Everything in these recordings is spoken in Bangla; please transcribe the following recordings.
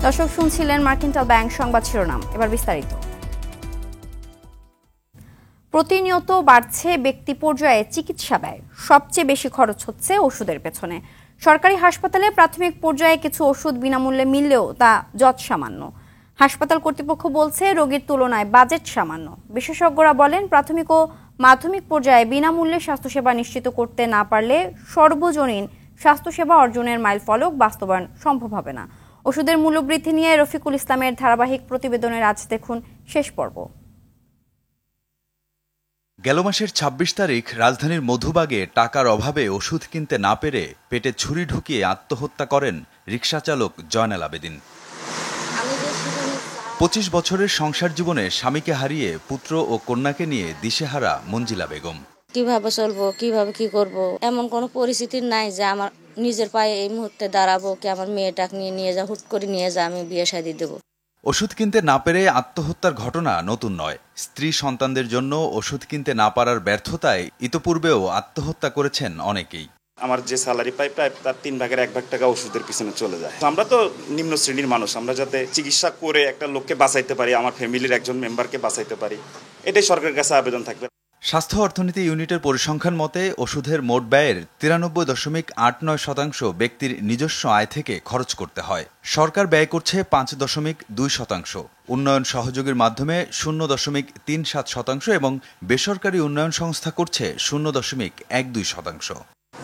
দর্শক শুনছিলেন মার্কেন্টাইল ব্যাংক সংবাদ শিরোনাম, এবার বিস্তারিত। প্রতিনিয়ত বাড়ছে ব্যক্তি পর্যায়ে চিকিৎসা ব্যয়, সবচেয়ে বেশি খরচ হচ্ছে ওষুধের পেছনে। সরকারি হাসপাতালে প্রাথমিক পর্যায়ে কিছু ওষুধ বিনামূল্যে মিললেও তা যৎসামান্য। হাসপাতাল কর্তৃপক্ষ বলছে রোগীর তুলনায় বাজেট সামান্য। বিশেষজ্ঞরা বলেন প্রাথমিক ও মাধ্যমিক পর্যায়ে বিনামূল্যে স্বাস্থ্যসেবা নিশ্চিত করতে না পারলে সর্বজনীন স্বাস্থ্যসেবা অর্জনের মাইলফলক বাস্তবায়ন সম্ভব হবে না। ওষুধের মূল্যবৃদ্ধি নিয়ে রফিকুল ইসলামের ধারাবাহিক প্রতিবেদনের আজ দেখুন শেষ পর্ব। গেল মাসের ২৬ তারিখ রাজধানীর মধুবাগে টাকার অভাবে ওষুধ কিনতে না পেরে পেটে ছুরি ঢুকিয়ে আত্মহত্যা করেন রিকশাচালক জয়নাল আবেদিন। ২৫ বছরের সংসার জীবনে স্বামীকে হারিয়ে পুত্র ও কন্যাকে নিয়ে দিশেহারা মঞ্জিলা বেগম। কিভাবে চলবো, কিভাবে কি করব, এমন কোনো পরিস্থিতি নাই যে আমার নিজের পায়ে এই মুহূর্তে দাঁড়াবো, কি আমার মেয়েটাকে নিয়ে যা হুট করে নিয়ে যা আমি বিয়ে শাদী দেবো। ওষুধ কিনতে না পেরে আত্মহত্যার ঘটনা নতুন নয়। স্ত্রী সন্তানদের জন্য ওষুধ কিনতে না পারার ব্যর্থতায় ইতোপূর্বেও আত্মহত্যা করেছেন অনেকেই। আমার যে স্যালারি পাই প্রায় তার 3 ভাগের 1 ভাগ টাকা ওষুধের পিছনে চলে যায়। আমরা তো নিম্ন শ্রেণীর মানুষ, আমরা যাতে চিকিৎসা করে একটা লোককে বাঁচাইতে পারি, আমার ফ্যামিলির একজন মেম্বারকে বাঁচাইতে পারি, এটাই সরকারের কাছে আবেদন থাকবে। স্বাস্থ্য অর্থনীতি ইউনিটের পরিসংখ্যান মতে ওষুধের মোট ব্যয়ের 93.89% ব্যক্তির নিজস্ব আয় থেকে খরচ করতে হয়। সরকার ব্যয় করছে 5.2%, উন্নয়ন সহযোগীর মাধ্যমে 0.37% এবং বেসরকারি উন্নয়ন সংস্থা করছে 0.12%।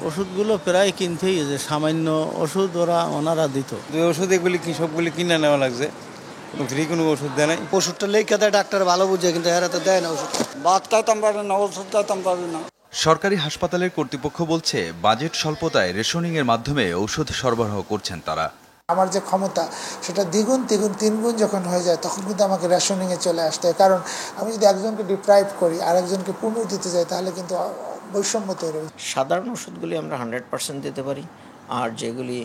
ওষুধগুলো প্রায় কিনতেই যে সামান্য ওষুধ ওনারা দিত। ওষুধ এগুলি কি সবগুলি কিনে নেওয়া লাগছে, ফ্রি কোনো ওষুধ দেয় নাই। ওষুধটা লেখা দেয় ডাক্তার ভালো বুঝে, কিন্তু এরা তো দেয় না ওষুধ। ভাত খাইতাম পারে না, ওষুধ খাইতাম পারে না। সরকারি হাসপাতালের কর্তৃপক্ষ বলছে বাজেট স্বল্পতায় রেশনিং এর মাধ্যমে ঔষধ সরবরাহ করছেন তারা। আমার যে ক্ষমতা সেটা দ্বিগুণ 3 গুণ যখন হয়ে যায় তখন কিন্তু আমাকে রেশনিংয়ে চলে আসতে হয়। কারণ আমি যদি একজনকে ডিপ্রাইভ করি আর একজনকে পূর্ণ দিতে যাই তাহলে কিন্তু বৈষম্য তৈরি হবে। সাধারণ ওষুধগুলি আমরা 100% দিতে পারি, আর যেগুলি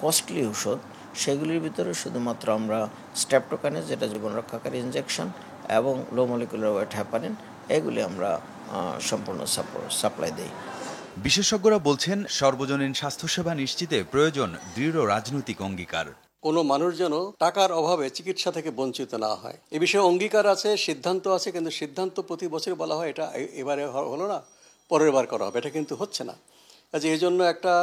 কস্টলি ওষুধ সেগুলির ভিতরে শুধুমাত্র আমরা স্ট্রেপ্টোকাইনাস, যেটা জীবন রক্ষাকারী ইনজেকশন, এবং লো মলিকুলার ওয়েট হ্যাপারিন, এগুলি আমরা সম্পূর্ণ সাপ্লাই দিই। বিশেষজ্ঞরা বলছেন সর্বজনীন স্বাস্থ্যসেবা নিশ্চিতে প্রয়োজন দৃঢ় রাজনৈতিক অঙ্গীকার। কোনো মানুষ যেন টাকার অভাবে চিকিৎসা থেকে বঞ্চিত না হয়, এ বিষয়ে অঙ্গীকার আছে, সিদ্ধান্ত আছে, কিন্তু সিদ্ধান্ত প্রতি বছর বলা হয় এটা এবারে হলো না, পরের বার করা হবে, এটা কিন্তু হচ্ছে না। কাজে এই জন্য একটা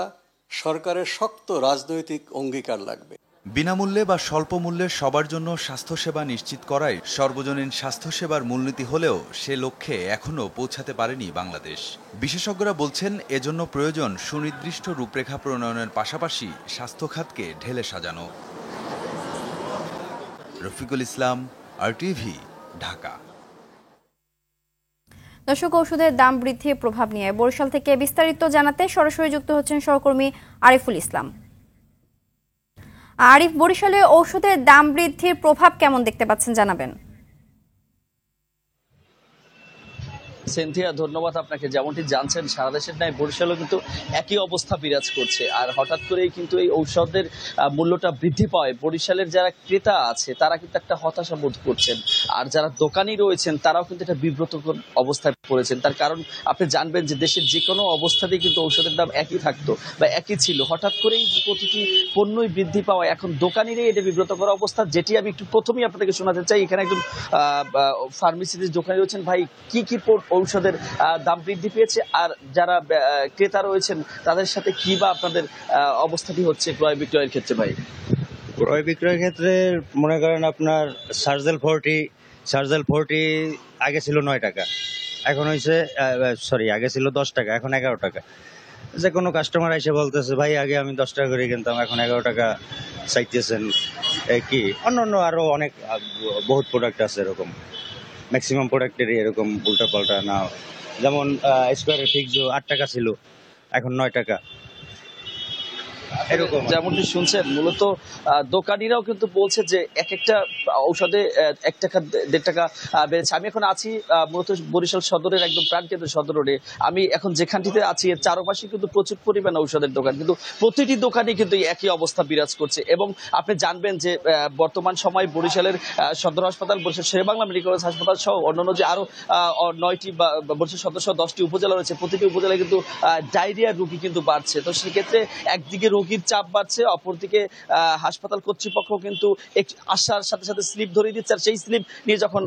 সরকারের শক্ত রাজনৈতিক অঙ্গীকার লাগবে। বিনামূল্যে বা স্বল্প মূল্যে সবার জন্য স্বাস্থ্যসেবা নিশ্চিত করাই সর্বজনীন স্বাস্থ্যসেবার মূলনীতি হলেও সে লক্ষ্যে এখনও পৌঁছাতে পারেনি বাংলাদেশ। বিশেষজ্ঞরা বলছেন এজন্য প্রয়োজন সুনির্দিষ্ট রূপরেখা প্রণয়নের পাশাপাশি স্বাস্থ্য খাতকে ঢেলে সাজানো। রফিকুল ইসলাম, RTV, ঢাকা। দর্শক, ওষুধের দাম বৃদ্ধির প্রভাব নিয়ে বরিশাল থেকে বিস্তারিত জানাতে সরাসরি যুক্ত হচ্ছেন সহকর্মী আরিফুল ইসলাম। আরিফ, বরিশালে ওষুধের দাম বৃদ্ধির প্রভাব কেমন দেখতে পাচ্ছেন জানাবেন। সেন্থিয়া, ধন্যবাদ আপনাকে। যেমনটি জানছেন সারা দেশের ন্যায় বরিশালেও কিন্তু একই অবস্থা বিরাজ করছে, আর হঠাৎ করেই কিন্তু এই ঔষধের মূল্যটা বৃদ্ধি পায় বরিশালের যারা ক্রেতা আছে তারা কিন্তু একটা হতাশা বোধ করছেন, আর যারা দোকানি রয়েছেন তারাও কিন্তু একটা বিব্রতকর অবস্থায় পড়েছেন। তার কারণ আপনি জানবেন যে দেশের যে কোনো অবস্থাতেই কিন্তু ঔষধের দাম একই থাকতো বা একই ছিল, হঠাৎ করেই প্রতিটি পণ্যই বৃদ্ধি পাওয়া এখন দোকানিরাই এটা বিব্রতকর অবস্থা। যেটি আমি একটু প্রথমেই আপনাদেরকে শোনাতে চাই। এখানে একজন ফার্মেসির দোকানি রয়েছেন। ভাই, কি কি ঔষধের দাম বৃদ্ধি পেয়েছে, আর যারা ক্রেতা রয়েছেন তাদের সাথে কি বা আপনাদের অবস্থাটি হচ্ছে ক্রয় বিক্রয়ের ক্ষেত্রে? ভাই, ক্রয় বিক্রয়ের ক্ষেত্রে মনে করেন আপনার সার্জেল 40 আগে ছিল 9 টাকা, এখন হয়েছে আগে ছিল 10 টাকা, এখন 11 টাকা। যে কোনো কাস্টমার এসে বলতেছে ভাই আগে আমি 10 টাকা করে কিনতাম, এখন 11 টাকা চাইতেছেন। কি অন্য আরো অনেক বহুত প্রোডাক্ট আছে এরকম, ম্যাক্সিমাম প্রোডাক্টেরই এরকম উল্টা পাল্টা না। যেমন স্কোয়ারের ফিক্সও 8 টাকা ছিল, এখন 9 টাকা। যেমনটি শুনছেন, মূলত দোকানিরাও কিন্তু বলছে যে এক একটা ঔষধে 1 টাকা 1.5 টাকা বেড়েছে। আমি এখন আছি মূলত বরিশাল সদরের একদম প্রাণকেন্দ্র সদর রোডে। আমি এখন যেখানটিতে আছি এর চারপাশে কিন্তু প্রচুর পরিমাণে ঔষধের দোকান, কিন্তু প্রতিটি দোকানে কিন্তু একই অবস্থা বিরাজ করছে। এবং আপনি জানবেন যে বর্তমান সময় বরিশালের সদর হাসপাতাল, বরিশাল শেরেবাংলা মেডিকেল কলেজ হাসপাতাল সহ অন্যান্য যে আরো 9টি বা বরিশাল সদর সহ 10টি উপজেলা রয়েছে, প্রতিটি উপজেলায় কিন্তু ডায়রিয়ার রোগী কিন্তু বাড়ছে। তো সেক্ষেত্রে একদিকে রোগী রোগীর চাপ বাড়ছে, অপরদিকে হাসপাতাল কর্তৃপক্ষ কিন্তু আসার সাথে সাথে স্লিপ ধরিয়ে দিচ্ছে, আর সেই স্লিপ নিয়ে যখন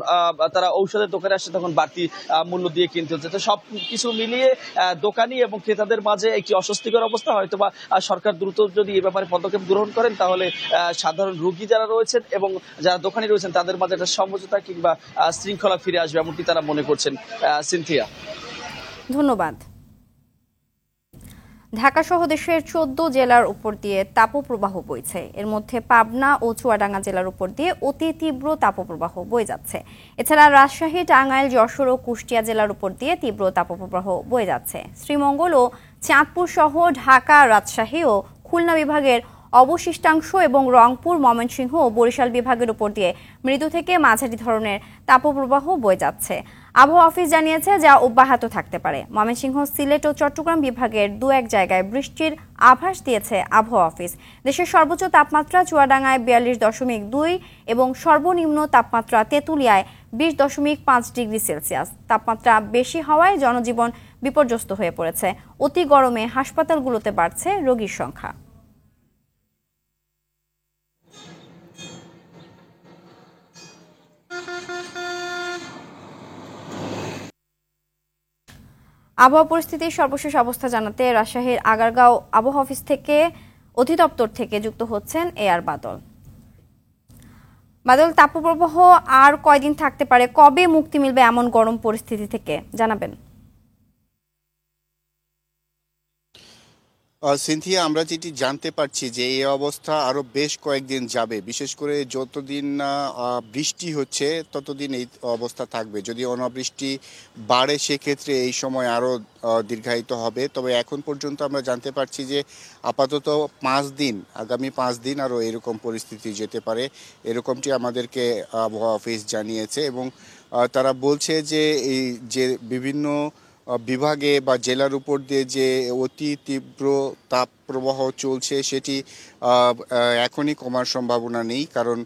তারা ঔষধের দোকানে আসে তখন বাড়তি মূল্য দিয়ে কিনতে হচ্ছে। তো সব কিছু মিলিয়ে দোকানি এবং ক্রেতাদের মাঝে একটি অস্বস্তিকর অবস্থা। হয়তোবা সরকার দ্রুত যদি এ ব্যাপারে পদক্ষেপ গ্রহণ করেন তাহলে সাধারণ রোগী যারা রয়েছেন এবং যারা দোকানি রয়েছেন তাদের মাঝে একটা সমঝোতা কিংবা শৃঙ্খলা ফিরে আসবে এমনটি তারা মনে করছেন। সিনথিয়া, ধন্যবাদ। ঢাকা সহ দেশের 14 জেলার উপর দিয়ে তাপপ্রবাহ বইছে। এর মধ্যে পাবনা ও চুয়াডাঙ্গা জেলার উপর দিয়ে অতি তীব্র তাপপ্রবাহ বয়ে যাচ্ছে। এছাড়া রাজশাহী, টাঙ্গাইল, যশোর ও কুষ্টিয়া জেলার উপর দিয়ে তীব্র তাপপ্রবাহ বয়ে যাচ্ছে। শ্রীমঙ্গল ও চাঁদপুর সহ ঢাকা, রাজশাহী ও খুলনা বিভাগের অবশিষ্টাংশ এবং রংপুর, ময়মনসিংহ ও বরিশাল বিভাগের উপর দিয়ে মৃদু থেকে মাঝারি ধরনের তাপপ্রবাহ বয়ে যাচ্ছে। আবহাওয়া অফিস জানিয়েছে যা অব্যাহত থাকতে পারে। ময়মনসিংহ, সিলেট ও চট্টগ্রাম বিভাগের 2-1 জায়গায় বৃষ্টির আভাস দিয়েছে আবহাওয়া অফিস। দেশের সর্বোচ্চ তাপমাত্রা চুয়াডাঙ্গায় 42.2 এবং সর্বনিম্ন তাপমাত্রা তেঁতুলিয়ায় 20.5 ডিগ্রি সেলসিয়াস। তাপমাত্রা বেশি হওয়ায় জনজীবন বিপর্যস্ত হয়ে পড়েছে। অতি গরমে হাসপাতালগুলোতে বাড়ছে রোগীর সংখ্যা। আবহাওয়া পরিস্থিতির সর্বশেষ অবস্থা জানাতে রাজশাহীর আগারগাঁও আবহাওয়া অফিস থেকে অধিদপ্তর থেকে যুক্ত হচ্ছেন এআর বাদল। বাদল, তাপপ্রবাহ আর কয়দিন থাকতে পারে? কবে মুক্তি মিলবে এমন গরম পরিস্থিতি থেকে জানাবেন। সিনথিয়া, আমরা যেটি জানতে পারছি যে এই অবস্থা আরো বেশ কয়েকদিন যাবে। বিশেষ করে যতদিন না বৃষ্টি হচ্ছে ততদিন এই অবস্থা থাকবে। যদি অনাবৃষ্টি বাড়ে সেক্ষেত্রে এই সময় আরো দীর্ঘায়িত হবে। তবে এখন পর্যন্ত আমরা জানতে পারছি যে আপাতত 5 দিন, আগামী 5 দিন আরো এরকম পরিস্থিতি যেতে পারে, এরকমটি আমাদেরকে আবহাওয়া অফিস জানিয়েছে। এবং তারা বলছে যে এই যে বিভিন্ন বিভাগে বা জেলার উপর দিয়ে যে অতি তীব্র তাপ প্রবাহ চলছে সেটি এখনই কমার সম্ভাবনা নেই, কারণ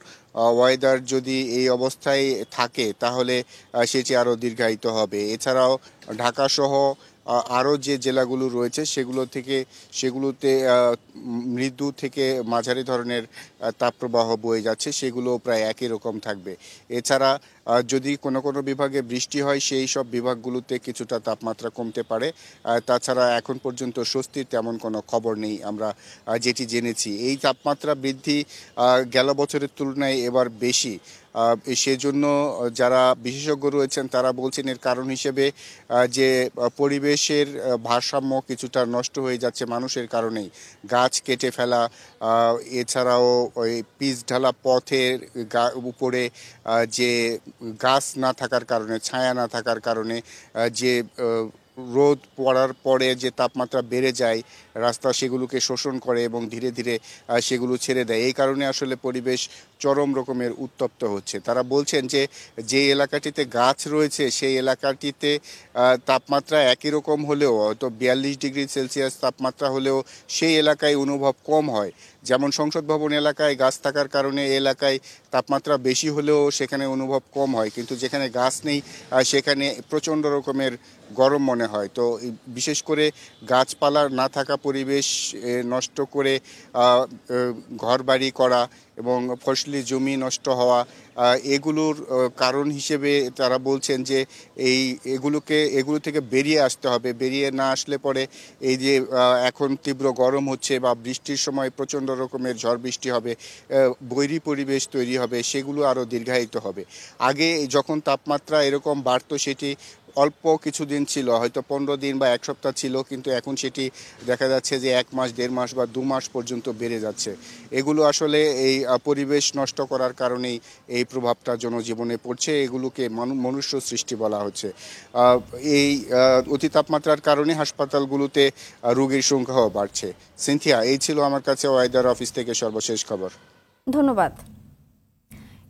ওয়েদার যদি এই অবস্থায় থাকে তাহলে সেটি আরও দীর্ঘায়িত হবে। এছাড়াও ঢাকা সহ আরও যে জেলাগুলো রয়েছে সেগুলোতে মৃদু থেকে মাঝারি ধরনের তাপপ্রবাহ বয়ে যাচ্ছে, সেগুলো প্রায় একই রকম থাকবে। এছাড়া যদি কোনো কোনো বিভাগে বৃষ্টি হয় সেই সব বিভাগগুলোতে কিছুটা তাপমাত্রা কমতে পারে। তাছাড়া এখন পর্যন্ত স্বস্তির তেমন কোনো খবর নেই আমরা যেটি জেনেছি। এই তাপমাত্রা বৃদ্ধি গেল বছরের তুলনায় এবার বেশি। সেজন্য যারা বিশেষজ্ঞ রয়েছেন তারা বলছেন এর কারণ হিসেবে যে পরিবেশের ভারসাম্য কিছুটা নষ্ট হয়ে যাচ্ছে মানুষের কারণেই। গাছ কেটে ফেলা, এছাড়াও ওই পিচ ঢালা পথের উপরে যে গাছ না থাকার কারণে, ছায়া না থাকার কারণে যে রোদ পড়ার পরে যে তাপমাত্রা বেড়ে যায়, রাস্তা সেগুলোকে শোষণ করে এবং ধীরে ধীরে সেগুলো ছেড়ে দেয়। এই কারণে আসলে পরিবেশ চরম রকমের উত্তপ্ত হচ্ছে। তারা বলছেন যে এলাকাটিতে গাছ রয়েছে সেই এলাকাটিতে তাপমাত্রা একই রকম হলেও, হয়তো 42 ডিগ্রি সেলসিয়াস তাপমাত্রা হলেও সেই এলাকায় অনুভব কম হয়। যেমন সংসদ ভবন এলাকায় গাছ থাকার কারণে এলাকায় তাপমাত্রা বেশি হলেও সেখানে অনুভব কম হয়, কিন্তু যেখানে গাছ নেই সেখানে প্রচণ্ড রকমের গরম মনে হয়। তো বিশেষ করে গাছপালা না থাকা পরিবেশ নষ্ট করে ঘরবাড়ি করা এবং ফসলি জমি নষ্ট হওয়া, এগুলোর কারণ হিসেবে তারা বলছেন যে এগুলো থেকে বেরিয়ে আসতে হবে। বেরিয়ে না আসলে পরে এই যে এখন তীব্র গরম হচ্ছে বা বৃষ্টির সময় প্রচণ্ড রকমের ঝড় বৃষ্টি হবে, বৈরী পরিবেশ তৈরি হবে, সেগুলো আরও দীর্ঘায়িত হবে। আগে যখন তাপমাত্রা এরকম বাড়তো সেটি অল্প কিছুদিন ছিল, হয়তো 15 দিন বা 1 সপ্তাহ ছিল, কিন্তু এখন সেটি দেখা যাচ্ছে যে 1 মাস, 1.5 মাস বা 2 মাস পর্যন্ত বেড়ে যাচ্ছে। এগুলো আসলে এই পরিবেশ নষ্ট করার কারণেই এই প্রভাবটা জনজীবনে পড়ছে। এগুলোকে মনুষ্য সৃষ্টি বলা হচ্ছে। এই অতি তাপমাত্রার কারণে হাসপাতালগুলোতে রোগীর সংখ্যাও বাড়ছে। সিনথিয়া, এই ছিল আমার কাছে ওয়েদার অফিস থেকে সর্বশেষ খবর। ধন্যবাদ।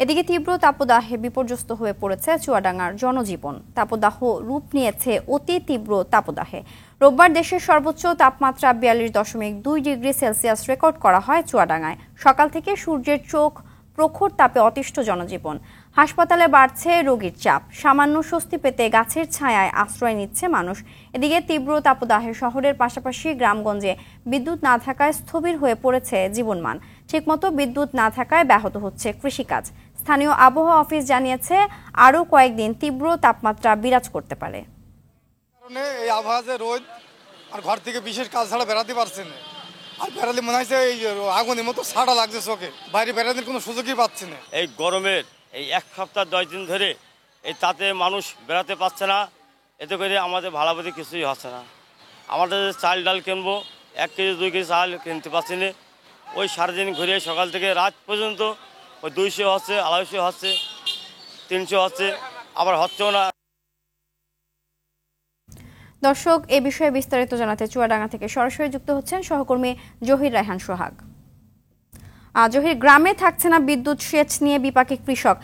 এদিকে তীব্র তাপদাহে বিপর্যস্ত হয়ে পড়েছে চুয়াডাঙ্গার জনজীবন। তাপদাহ রূপ নিয়েছে অতি তীব্র তাপদাহে। রোববার দেশের সর্বোচ্চ তাপমাত্রা 42.2 ডিগ্রি সেলসিয়াস রেকর্ড করা হয় চুয়াডাঙ্গায়। সকাল থেকে সূর্যের চোখ প্রখর তাপে অতিষ্ঠ জনজীবন। হাসপাতালে বাড়ছে রোগীর চাপ, সামান্য স্বস্তি পেতে গাছের ছায়ায় আশ্রয় নিচ্ছে মানুষ। এদিকে তীব্র তাপদাহে শহরের পাশাপাশি গ্রামগঞ্জে বিদ্যুৎ না থাকায় স্থবির হয়ে পড়েছে জীবনমান। ঠিকমতো বিদ্যুৎ না থাকায় ব্যাহত হচ্ছে কৃষিকাজ। স্থানীয় আবহাওয়া অফিস জানিয়েছে আরও কয়েকদিন তীব্র তাপমাত্রা বিরাজ করতে পারে। এই আবহাওয়া যে রোদ, আর ঘর থেকে বিশেষ কাজ ছাড়া বেড়াতে পারছে না। আর বেড়ালে মনে হচ্ছে এই আগুনের মতো ছাড়া লাগছে চোখে, বাইরে বেড়ানোর কোনো সুযোগই পাচ্ছে না। এই গরমের এই 1 সপ্তাহ 10 দিন ধরে এই তাতে মানুষ বেড়াতে পারছে না। এতে করে আমাদের ভাড়াবাদি কিছুই হচ্ছে না। আমাদের চাল ডাল কিনবো, 1 কেজি 2 কেজি চাল কিনতে পারছি না। ওই সারাদিন ঘুরে সকাল থেকে রাত পর্যন্ত ওই 200 হচ্ছে, 250 হচ্ছে, 300 হচ্ছে, আবার হচ্ছেও না। দর্শক, এ বিষয়ে বিস্তারিত জানাতে চুয়াডাঙ্গা থেকে সরাসরি যুক্ত হচ্ছেন সহকর্মী জহির রায়হান সোহাগ। জহির, গ্রামে থাকছে না বিদ্যুৎ, সেচ নিয়ে বিপাকে কৃষক,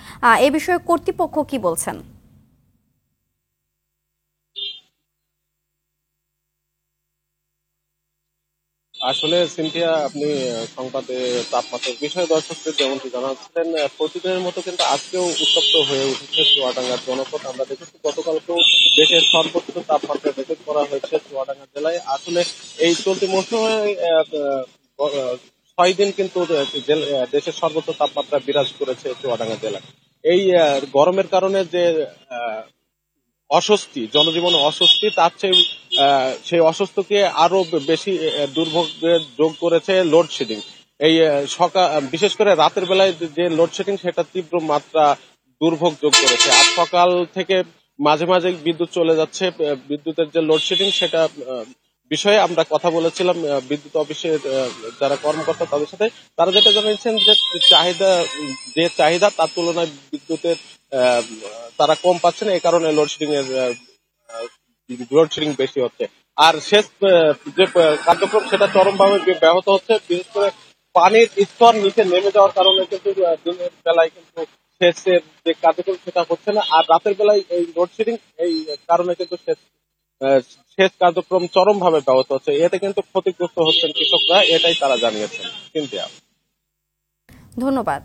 এ বিষয়ে কর্তৃপক্ষ কি বলছেন? আসলে সিনথিয়া, আপনি সংবাদে তাপমাত্রার বিষয়ে দর্শকদের যেমনটি জানাচ্ছিলেন, প্রতিদিনের মতো কিন্তু আজকেও উত্তপ্ত হয়ে উঠেছে চুয়াডাঙ্গার জনপদ। আমরা দেখেছি গতকালকেও দেশের সর্বোচ্চ তাপমাত্রা রেকর্ড করা হয়েছে চুয়াডাঙ্গা জেলায়। আসলে এই চলতি মৌসুমে 6 দিন কিন্তু দেশের সর্বোচ্চ তাপমাত্রা বিরাজ করেছে চুয়াডাঙ্গা জেলায়। এই গরমের কারণে যে অস্বস্তি, জনজীবনে অস্বস্তি, তার চেয়ে সেই অস্বস্তিকে আরো বেশি দুর্ভোগের যোগ করেছে লোডশেডিং। এই বিশেষ করে রাতের বেলায় যে লোডশেডিং, সেটা তীব্র মাত্রা দুর্ভোগ যোগ করেছে। আজ সকাল থেকে মাঝে মাঝে বিদ্যুৎ চলে যাচ্ছে। বিদ্যুতের যে লোডশেডিং, সেটা বিষয়ে আমরা কথা বলেছিলাম বিদ্যুৎ অফিসের যারা কর্মকর্তা তাদের সাথে। তারা যেটা জানিয়েছেন যে চাহিদা তার তুলনায় বিদ্যুতের তারা কম পাচ্ছেন, এই কারণে লোডশেডিং বেশি হচ্ছে। আর শেষ যে কার্যক্রম, সেটা চরমভাবে ব্যাহত হচ্ছে। বিশেষ করে পানির স্তর নিচে নেমে যাওয়ার কারণে কিন্তু দিনের বেলায় কিন্তু সেচের যে কার্যক্রম সেটা হচ্ছে না। আর রাতের বেলায় এই লোডশেডিং, এই কারণে কিন্তু সেচ কার্যক্রম চরমভাবে ব্যাহত হচ্ছে। এতে কিন্তু ক্ষতিগ্রস্ত হচ্ছেন কৃষকরা, এটাই তারা জানিয়েছেন। ধন্যবাদ।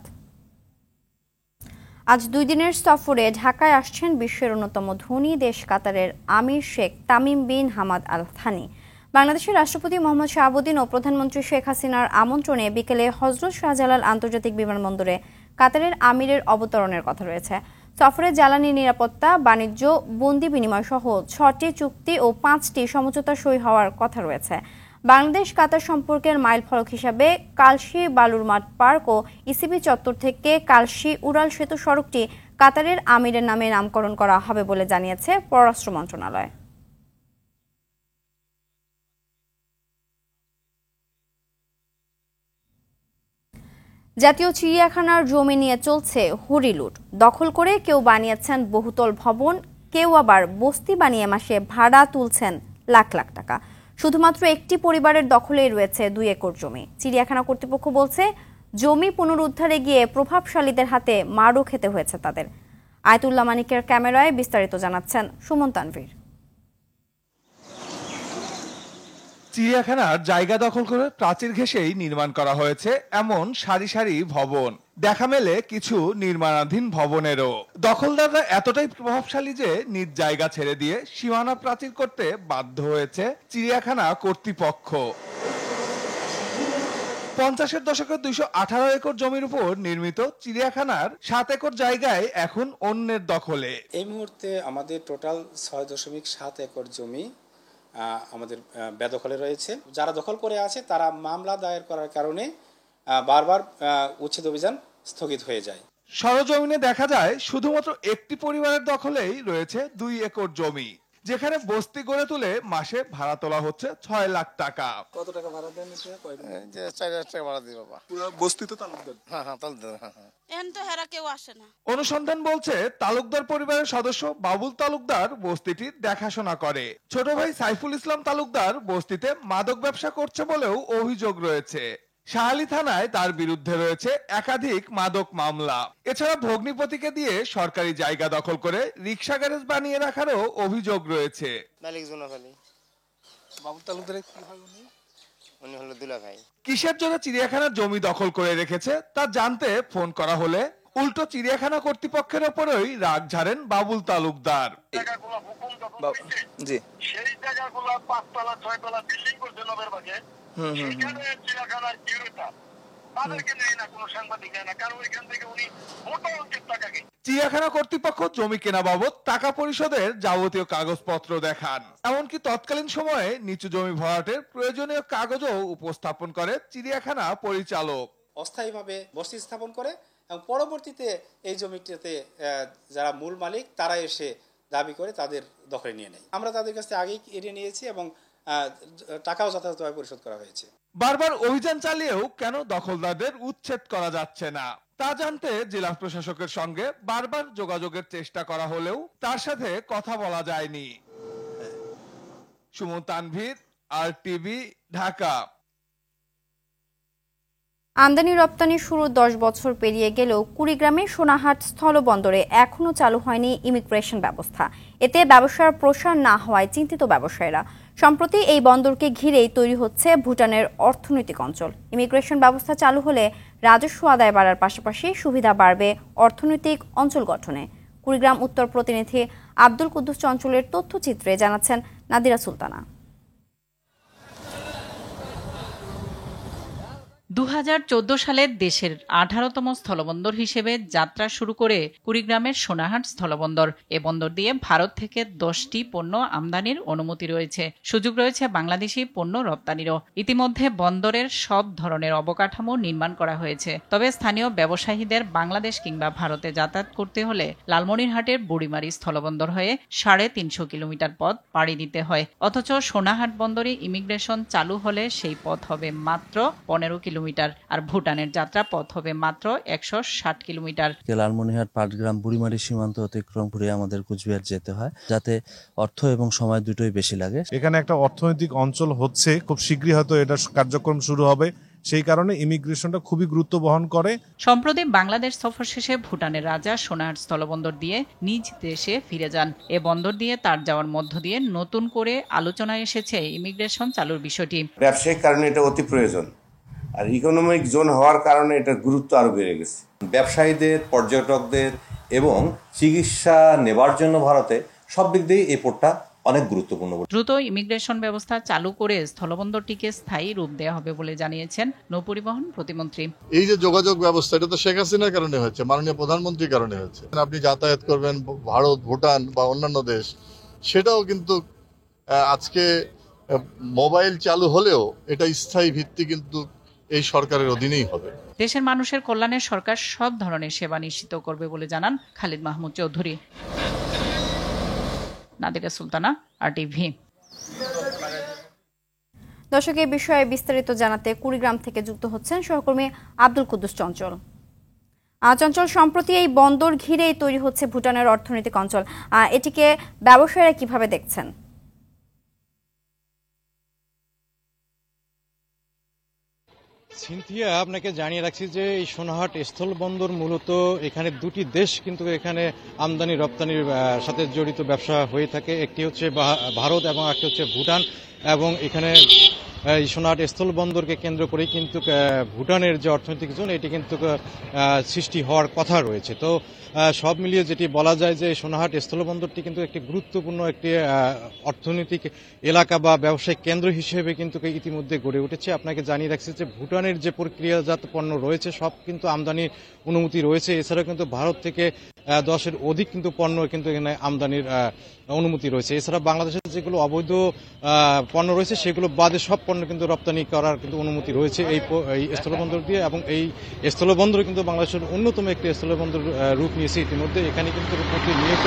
আজ 2 দিনের সফরে ঢাকায় আসছেন বিশ্বের অন্যতম ধনী দেশ কাতারের আমির Sheikh Tamim bin Hamad Al Thani. বাংলাদেশের রাষ্ট্রপতি মোহাম্মদ শাহাবুদ্দিন ও প্রধানমন্ত্রী শেখ হাসিনার আমন্ত্রণে বিকেলে হজরত শাহজালাল আন্তর্জাতিক বিমানবন্দরে কাতারের আমিরের অবতরণের কথা রয়েছে। সফরে জ্বালানি নিরাপত্তা, বাণিজ্য, বন্দি বিনিময় সহ 6টি চুক্তি ও 5টি সমঝোতা সই হওয়ার কথা রয়েছে। বাংলাদেশ কাতার সম্পর্কের মাইলফলক হিসাবে কালশি বালুরমাঠ পার্ক ও ইসিবি চত্বর থেকে কালশি উড়াল সেতু সড়কটি কাতারের আমিরের নামে নামকরণ করা হবে বলে জানিয়েছে পররাষ্ট্র মন্ত্রণালয়। জাতীয় চিড়িয়াখানার জমি নিয়ে চলছে হরিলুট। দখল করে কেউ বানিয়েছেন বহুতল ভবন, কেউ আবার বস্তি বানিয়ে মাসে ভাড়া তুলছেন লাখ লাখ টাকা। শুধুমাত্র একটি পরিবারের দখলেই রয়েছে 2 একর জমি। চিড়িয়াখানা কর্তৃপক্ষ বলছে, জমি পুনরুদ্ধারে গিয়ে প্রভাবশালীদের হাতে মারও খেতে হয়েছে তাদের। আয়তুল্লাহ মানিকের ক্যামেরায় বিস্তারিত জানাচ্ছেন সুমন তানভীর। চিড়িয়াখানার জায়গা দখল করে প্রাচীর ঘেঁষেই নির্মাণ করা হয়েছে এমন সারি সারি ভবন। দেখা মেলে কিছু নির্মাণাধীন ভবনেরও। দখলদাররা এতটাই প্রভাবশালী যে নিজ জায়গা ছেড়ে দিয়ে সীমানা প্রাচীর করতে বাধ্য হয়েছে চিড়িয়াখানা কর্তৃপক্ষ। 50-এর দশকে 218 একর জমির উপর নির্মিত চিড়িয়াখানার 7 একর জায়গায় এখন অন্যের দখলে। এই মুহূর্তে আমাদের টোটাল 6.7 একর জমি আমাদের বেদখলে রয়েছে। যারা দখল করে আছে তারা মামলা দায়ের করার কারণে বারবার উচ্ছেদ অভিযান স্থগিত হয়ে যায়। সরজমিনে দেখা যায় শুধুমাত্র একটি পরিবারের দখলেই রয়েছে 2 একর জমি, যেখানে বস্তি গড়ে তুলে মাসে ভাড়া তোলা হচ্ছে 6 লাখ টাকা। কত টাকা ভাড়া দেন? 4,000 টাকা ভাড়া দিই বাবা। পুরো বস্তি তো তালুকদার? হ্যাঁ, তালুকদার। এখন তো হেরা কেউ আসে না। অনুসন্ধান বলছে, তালুকদার পরিবারের সদস্য বাবুল তালুকদার বস্তিটির দেখাশোনা করে। ছোট ভাই সাইফুল ইসলাম তালুকদার বস্তিতে মাদক ব্যবসা করছে বলেও অভিযোগ রয়েছে। শাহালি থানায় তার বিরুদ্ধে রয়েছে একাধিক মাদক মামলা। এছাড়া ভগ্নিপতিকে দিয়ে সরকারি জায়গা দখল করে রিক্সা গ্যারেজ বানিয়ে রাখারও অভিযোগ রয়েছে। বাবুল তালুকদার কি হয়? উনি হলো দুলা ভাই। কিসের জন্য চিড়িয়াখানার জমি দখল করে রেখেছে তা জানতে ফোন করা হলে উল্টো চিড়িয়াখানা কর্তৃপক্ষের ওপরেই রাগ ঝাড়েন বাবুল তালুকদার। জি, সেই জায়গাগুলো 5 তলা 6 তলা বিল্ডিং করছে নগর বাগে, সেখানে চিড়িয়াখানার কিউরেটার তাদেরকে নেয় না, কোনো সাংবাদিক নেয় না, কারণ ওইখান থেকে উনি মোটা অঙ্কের টাকা কেন। চিড়িয়াখানা কর্তৃপক্ষ জমি কেনা বাবদ টাকা পরিশোধের যাবতীয় কাগজপত্র দেখান, এমনকি তৎকালীন সময়ে নিচু জমি ভরাটের প্রয়োজনীয় কাগজও উপস্থাপন করে চিড়িয়াখানা পরিচালক। অস্থায়ীভাবে বসতি স্থাপন করে এবং পরবর্তীতে এই জমিটিতে যারা মূল মালিক তারা এসে দাবি করে তাদের দখলে নিয়ে নেয়। আমরা তাদের কাছে আগেই এড়িয়ে নিয়েছি এবং টাকাও যথাযথভাবে পরিশোধ করা হয়েছে। বারবার অভিযান চালিয়েও কেন দখলদারদের উচ্ছেদ করা যাচ্ছে না তা জানতে জেলা প্রশাসকের সঙ্গে বারবার যোগাযোগের চেষ্টা করা হলেও তার সাথে কথা বলা যায়নি। সুমন তানভীর, RTV, ঢাকা। আমদানি রপ্তানি শুরু 10 বছর পেরিয়ে গেলেও কুড়িগ্রামের সোনাহাট স্থলবন্দরে এখনও চালু হয়নি ইমিগ্রেশন ব্যবস্থা। এতে ব্যবসার প্রসার না হওয়ায় চিন্তিত ব্যবসায়ীরা। সম্প্রতি এই বন্দরকে ঘিরেই তৈরি হচ্ছে ভুটানের অর্থনৈতিক অঞ্চল। ইমিগ্রেশন ব্যবস্থা চালু হলে রাজস্ব আদায় বাড়ার পাশাপাশি সুবিধা বাড়বে অর্থনৈতিক অঞ্চল গঠনে। কুড়িগ্রাম উত্তর প্রতিনিধি আব্দুল কুদ্দুস চঞ্চলের তথ্যচিত্রে জানাচ্ছেন নাদিরা সুলতানা। 2014 সালে দেশের 18তম স্থলবন্দর হিসেবে যাত্রা শুরু করে কুড়িগ্রামের সোনাহাট স্থলবন্দর। এ বন্দর দিয়ে ভারত থেকে 10টি পণ্য আমদানির অনুমতি রয়েছে, সুযোগ রয়েছে বাংলাদেশি পণ্য রপ্তানিরও। ইতিমধ্যে বন্দরের সব ধরনের অবকাঠামো নির্মাণ করা হয়েছে। তবে স্থানীয় ব্যবসায়ীদের বাংলাদেশ কিংবা ভারতে যাতায়াত করতে হলে লালমনিরহাটের বুড়িমারি স্থলবন্দর হয়ে 350 কিলোমিটার পথ পাড়ি দিতে হয়। অথচ সোনাহাট বন্দরে ইমিগ্রেশন চালু হলে সেই পথ হবে মাত্র 15 কিলোমিটার, আর ভুটানের যাত্রা পথ হবে মাত্র 160 কিলোমিটার। লালমনিরহাট, পাটগ্রাম, বুড়িমারি সীমান্ত অতিক্রম করে আমাদের কুচবিহার যেতে হয়, যাতে অর্থ এবং সময় দুটোই বেশি লাগে। এখানে একটা অর্থনৈতিক অঞ্চল হচ্ছে, খুব শীঘ্রই হয়তো এটা কার্যক্রম শুরু হবে, সেই কারণে ইমিগ্রেশনটা খুবই গুরুত্ব বহন করে। সম্প্রতি বাংলাদেশ সফর শেষে ভুটানের রাজা সোনাহাট স্থলবন্দর দিয়ে নিজ দেশে ফিরে যান। এ বন্দর দিয়ে তার যাওয়ার মধ্য দিয়ে নতুন করে আলোচনায় এসেছে ইমিগ্রেশন চালুর বিষয়টি। ব্যবসায়িক কারণে এটা অতি প্রয়োজন, আর ইকোনমিক জোন হওয়ার কারণে এটার গুরুত্ব আরো বেড়ে গেছে। ব্যবসায়ীদের, পর্যটকদের এবং চিকিৎসা নেবার জন্য ভারতে সব দিক দিয়ে এই পোর্টটা অনেক গুরুত্বপূর্ণ। দ্রুত ইমিগ্রেশন ব্যবস্থা চালু করে স্থলবন্দরটিকে স্থায়ী রূপ দেওয়া হবে বলে জানিয়েছেন নৌপরিবহন প্রতিমন্ত্রী। এই যে যোগাযোগ ব্যবস্থা, এটা তো শেখ হাসিনার কারণে হচ্ছে, মাননীয় প্রধানমন্ত্রীর কারণে হচ্ছে। আপনি যাতায়াত করবেন ভারত, ভুটান বা অন্যান্য দেশ, সেটাও কিন্তু আজকে মোবাইল চালু হলেও এটা স্থায়ী ভিত্তি কিন্তু এই সরকারের অধীনেই হবে। দেশের মানুষের কল্যাণে সরকার সব ধরনের সেবা নিশ্চিত করবে বলে জানান খালিদ মাহমুদ চৌধুরী। নাদিরা সুলতানা, RTV। দর্শক, এই বিষয়ে বিস্তারিত জানাতে কুড়িগ্রাম থেকে যুক্ত হচ্ছেন সহকর্মী আব্দুল কুদ্দুস চঞ্চল। চঞ্চল, সম্প্রতি এই বন্দর ঘিরেই তৈরি হচ্ছে ভুটানের অর্থনৈতিক অঞ্চল, এটিকে ব্যবসায়ীরা কিভাবে দেখছেন? সিনথিয়া, আপনাকে জানিয়ে রাখছি যে এই সোনাহাট স্থলবন্দর মূলত এখানে দুটি দেশ কিন্তু এখানে আমদানি রপ্তানির সাথে জড়িত ব্যবসা হয়ে থাকে। একটি হচ্ছে ভারত এবং একটি হচ্ছে ভুটান, এবং এখানে এই সোনাহাট স্থলবন্দরকে কেন্দ্র করেই কিন্তু ভুটানের যে অর্থনৈতিক জোন এটি কিন্তু সৃষ্টি হওয়ার কথা রয়েছে। তো সব মিলিয়ে যেটি বলা যায় যে সোনাহাট স্থলবন্দরটি কিন্তু একটি গুরুত্বপূর্ণ একটি অর্থনৈতিক এলাকা বা ব্যবসায়িক কেন্দ্র হিসেবে কিন্তু ইতিমধ্যে গড়ে উঠেছে। আপনাকে জানিয়ে রাখছি যে ভুটানের যে প্রক্রিয়াজাত পণ্য রয়েছে সব কিন্তু আমদানির অনুমতি রয়েছে। এছাড়াও কিন্তু ভারত থেকে 10-এর অধিক কিন্তু পণ্য কিন্তু এখানে আমদানির অনুমতি রয়েছে। এছাড়া বাংলাদেশের যেগুলো অবৈধ পণ্য রয়েছে সেগুলো বাদে সব পণ্য কিন্তু রপ্তানি করার কিন্তু অনুমতি রয়েছে এই স্থলবন্দর দিয়ে, এবং এই স্থলবন্দর কিন্তু বাংলাদেশের অন্যতম একটি স্থলবন্দর রূপ নিয়েছে ইতিমধ্যে। এখানে কিন্তু প্রতিনিয়ত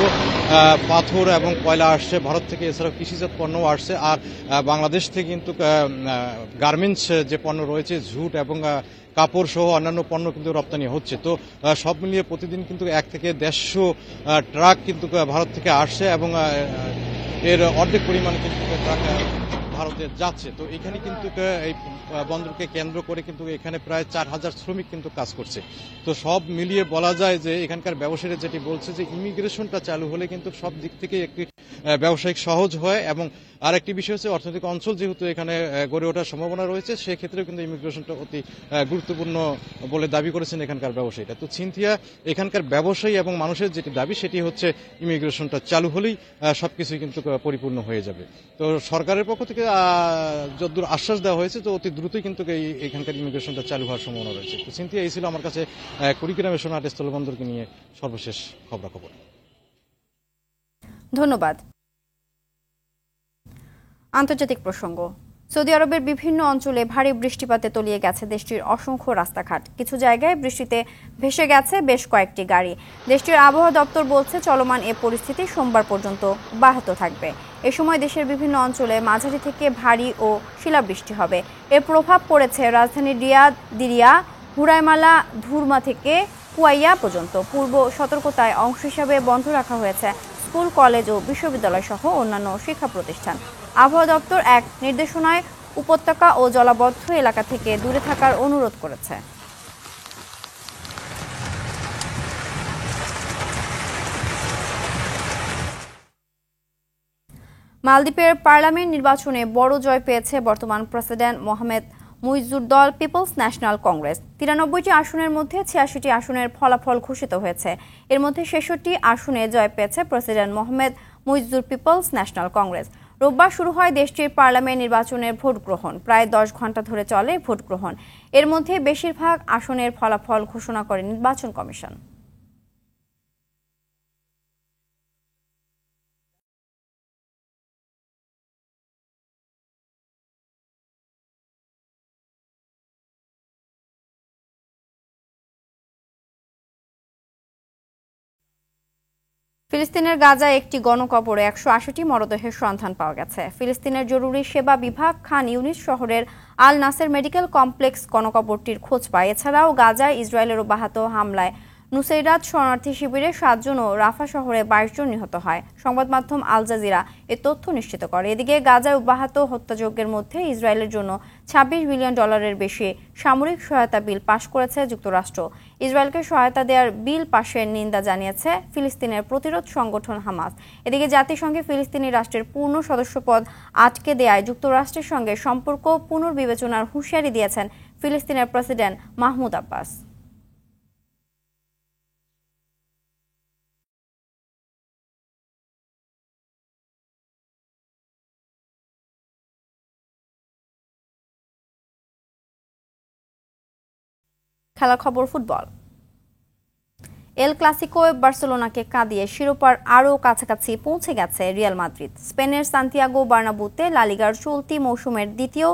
পাথর এবং কয়লা আসছে ভারত থেকে, এছাড়াও কৃষিজাত পণ্যও আসছে। আর বাংলাদেশ থেকে কিন্তু গার্মেন্টস যে পণ্য রয়েছে, ঝুট এবং কাপড় সহ অন্যান্য পণ্য কিন্তু রপ্তানি হচ্ছে। তো সব মিলিয়ে প্রতিদিন কিন্তু 1 থেকে 150 ট্রাক কিন্তু ভারত থেকে আসছে, এবং এর অর্ধেক পরিমাণে কিন্তু ট্রাক ভারতে যাচ্ছে। তো এখানে কিন্তু এই বন্দরকে কেন্দ্র করে কিন্তু এখানে প্রায় 4000 শ্রমিক কিন্তু কাজ করছে। তো সব মিলিয়ে বলা যায় যে এখানকার ব্যবসায়ীরা যেটি বলছে যে ইমিগ্রেশনটা চালু হলে কিন্তু সব দিক থেকে একটি ব্যবসায়িক সহজ হয়। এবং আরেকটি বিষয় হচ্ছে অর্থনৈতিক অঞ্চল যেহেতু এখানে গড়ে ওঠার সম্ভাবনা রয়েছে, সেক্ষেত্রেও কিন্তু ইমিগ্রেশনটা অতি গুরুত্বপূর্ণ বলে দাবি করেছেন এখানকার ব্যবসায়ীরা। তো সিনথিয়া, এখানকার ব্যবসায়ী এবং মানুষের যেটি দাবি সেটি হচ্ছে ইমিগ্রেশনটা চালু হলেই সবকিছুই কিন্তু পরিপূর্ণ হয়ে যাবে। তো সরকারের পক্ষ থেকে যতদূর আশ্বাস দেওয়া হয়েছে, তো অতি দ্রুতই কিন্তু এখানকার ইমিগ্রেশনটা চালু হওয়ার সম্ভাবনা রয়েছে। তো সিনথিয়া, এই ছিল আমার কাছে কুড়িগ্রামের সোনাহাট স্থলবন্দরকে নিয়ে সর্বশেষ খবরাখবর। ধন্যবাদ। আন্তর্জাতিক প্রসঙ্গ। সৌদি আরবের বিভিন্ন অঞ্চলে ভারী বৃষ্টিপাতে তলিয়ে গেছে দেশটির অসংখ্য রাস্তাঘাট। কিছু জায়গায় বৃষ্টিতে ভেসে গেছে বেশ কয়েকটি গাড়ি। দেশটির আবহাওয়া দপ্তর বলছে চলমান এ পরিস্থিতি সোমবার পর্যন্ত অব্যাহত থাকবে। এ সময় দেশের বিভিন্ন অঞ্চলে মাঝারি থেকে ভারী ও শিলাবৃষ্টি হবে। এর প্রভাব পড়েছে রাজধানী রিয়াদ, দিরিয়া, হুরাইমালা, ধুরমা থেকে কুয়াইয়া পর্যন্ত। পূর্ব সতর্কতায় অংশ হিসাবে বন্ধ রাখা হয়েছে স্কুল, কলেজ ও বিশ্ববিদ্যালয় সহ অন্যান্য শিক্ষা প্রতিষ্ঠান। আবহাওয়া দপ্তর এক নির্দেশনায় উপত্যকা ও জলাবদ্ধ এলাকা থেকে দূরে থাকার অনুরোধ করেছে। মালদ্বীপের পার্লামেন্ট নির্বাচনে বড় জয় পেয়েছে বর্তমান প্রেসিডেন্ট মোহাম্মদ মুইজুর দল পিপলস ন্যাশনাল কংগ্রেস। 93টি আসনের মধ্যে 86টি আসনের ফলাফল ঘোষিত হয়েছে। এর মধ্যে 66টি আসনে জয় পেয়েছে প্রেসিডেন্ট মোহাম্মদ মুইজুর পিপলস ন্যাশনাল কংগ্রেস। রোববার শুরু হয় দেশটির পার্লামেন্ট নির্বাচনের ভোট গ্রহণ। প্রায় 10 ঘন্টা ধরে চলে ভোট গ্রহণ। এর মধ্যে বেশিরভাগ আসনের ফলাফল ঘোষণা করে নির্বাচন কমিশন। ফিলিস্তিনের গাজায় একটি গণকবরে 180টি মরদেহের সন্ধান পাওয়া গেছে। ফিলিস্তিনের জরুরি সেবা বিভাগ খান ইউনিস শহরের আল নাসের মেডিকেল কমপ্লেক্স গণকবরটির খোঁজ পায়। এছাড়াও গাজায় ইসরায়েলের অব্যাহত হামলায় নুসৈরাত শরণার্থী শিবিরে 7 জন ও রাফা শহরে 22 জন নিহত হয়। সংবাদ মাধ্যম আল জাজিরা এ তথ্য নিশ্চিত করে। এদিকে গাজায় অব্যাহত হত্যাযজ্ঞের মধ্যে ইসরায়েলের জন্য $26 বিলিয়ন বেশি সামরিক সহায়তা বিল পাশ করেছে যুক্তরাষ্ট্র। ইসরায়েলকে সহায়তা দেওয়ার বিল পাশের নিন্দা জানিয়েছে ফিলিস্তিনের প্রতিরোধ সংগঠন হামাস। এদিকে জাতিসংঘে ফিলিস্তিনি রাষ্ট্রের পূর্ণ সদস্যপদ আটকে দেয়ায় যুক্তরাষ্ট্রের সঙ্গে সম্পর্ক পুনর্বিবেচনার হুঁশিয়ারি দিয়েছেন ফিলিস্তিনের প্রেসিডেন্ট মাহমুদ আব্বাস। খেলার খবর, ফুটবল। এল ক্লাসিকোয় বার্সেলোনাকে কাঁদিয়ে শিরোপার আরও কাছাকাছি পৌঁছে গেছে রিয়াল মাদ্রিদ। স্পেনের সান্তিয়াগো বার্নাব্যুতে লা লিগার চলতি মৌসুমের দ্বিতীয়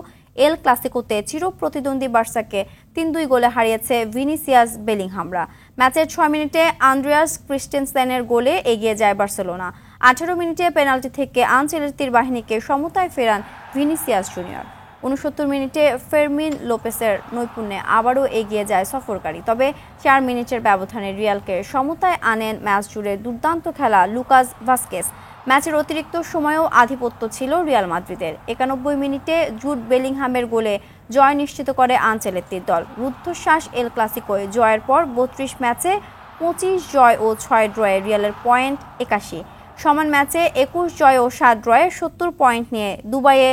এল ক্লাসিকোতে চিরপ্রতিদ্বন্দ্বী বার্সাকে 3-2 গোলে হারিয়েছে ভিনিসিয়াস বেলিংহামরা। ম্যাচের 6 মিনিটে আন্দ্রেয়াস ক্রিস্টেনসেনের গোলে এগিয়ে যায় বার্সেলোনা। 18 মিনিটে পেনাল্টি থেকে আনচেলত্তির বাহিনীকে সমতায় ফেরান ভিনিসিয়াস জুনিয়র। 69 মিনিটে ফেরমিন লোপেসের নৈপুণ্যে আবারও এগিয়ে যায় সফরকারী। তবে 4 মিনিটের ব্যবধানে রিয়ালকে সমতায় আনেন ম্যাচ জুড়ে দুর্দান্ত খেলা লুকাস ভাস্কেস। ম্যাচের অতিরিক্ত সময়েও আধিপত্য ছিল রিয়াল মাদ্রিদের। 91 মিনিটে জুড বেলিংহামের গোলে জয় নিশ্চিত করে আনচেলত্তির দল। রুদ্ধশ্বাস এল ক্লাসিকোয় জয়ের পর 32 ম্যাচে 25 জয় ও 6 ড্রয়ে রিয়ালের পয়েন্ট 81। সমান ম্যাচে 21 জয় ও 7 ড্রয়ে 70 পয়েন্ট নিয়ে দুবাইয়ে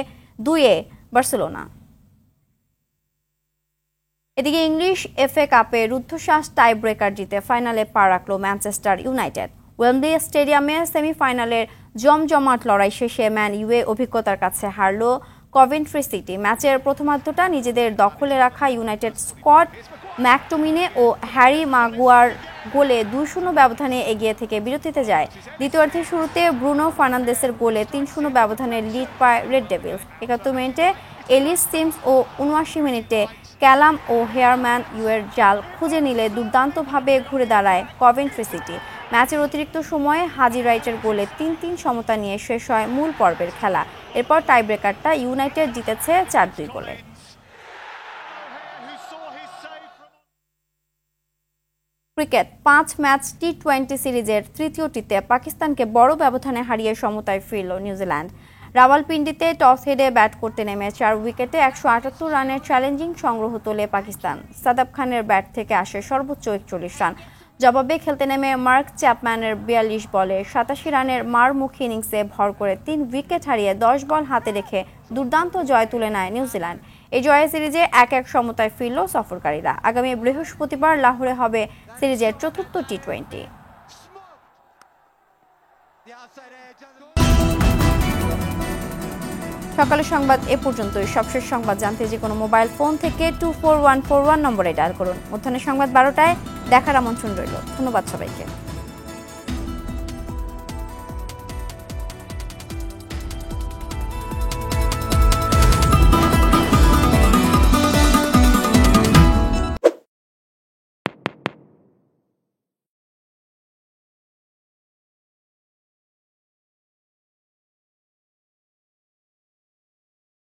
2-এ বার্সেলোনা। এদিকে ইংলিশ এফএ কাপে রুদ্ধশ্বাস টাই ব্রেকার জিতে ফাইনালে পা রাখল ম্যানচেস্টার ইউনাইটেড। ওয়েম্বলি স্টেডিয়ামে সেমিফাইনালের জমজমাট লড়াই শেষে ম্যান ইউয়ে অভিজ্ঞতার কাছে হারল কভেন্ট্রি সিটি। ম্যাচের প্রথমার্ধটা নিজেদের দখলে রাখা ইউনাইটেড স্কট ম্যাকটোমিনে ও হ্যারি মাগুয়ার গোলে 2-0 ব্যবধানে এগিয়ে থেকে বিরতিতে যায়। দ্বিতীয়ার্ধের শুরুতে ব্রুনো ফার্নান্দেসের গোলে 3-0 ব্যবধানে লিড পায় রেড ডেভিলস। 71 মিনিটে এলিস সিমস ও 79 মিনিটে ক্যালাম ও হেয়ারম্যান ইউয়ের জাল খুঁজে নিলে দুর্দান্তভাবে ঘুরে দাঁড়ায় কভেন্ট্রি সিটি। ম্যাচের অতিরিক্ত সময়ে হাজি রাইটের গোলে 3-3 সমতা নিয়ে শেষ হয় মূল পর্বের খেলা। এরপর টাইব্রেকারটা ইউনাইটেড জিতেছে 4-2 গোলে। ক্রিকেট, 5 ম্যাচ টি20 সিরিজের তৃতীয়টিতে পাকিস্তানকে বড় ব্যবধানে হারিয়ে সমতায় ফিরল নিউজিল্যান্ড। রাওয়ালপিন্ডিতে টস হেরে ব্যাট করতে নেমে 4 উইকেটে 178 রানের চ্যালেঞ্জিং সংগ্রহ তোলে পাকিস্তান। সাদাব খানের ব্যাট থেকে আসে সর্বোচ্চ 41 রান। জবাবে খেলতে নেমে মার্ক চ্যাপম্যানের 42 বলে 87 রানের মারমুখী ইনিংসে ভর করে 3 উইকেট হারিয়ে 10 বল হাতে রেখে দুর্দান্ত জয় তুলে নেয় নিউজিল্যান্ড। এই জয়ে সিরিজে 1-1 সমতায় ফিরল সফরকারীরা। আগামী বৃহস্পতিবার লাহোরে হবে সিরিজের চতুর্থ টি20। সকালের সংবাদ এ পর্যন্তই। সবশেষ সংবাদ জানতে যে কোনো মোবাইল ফোন থেকে 24141 নম্বরে ডায়াল করুন। মধ্যাহ্নের সংবাদ 12টায় দেখার আমন্ত্রণ রইল। ধন্যবাদ সবাইকে।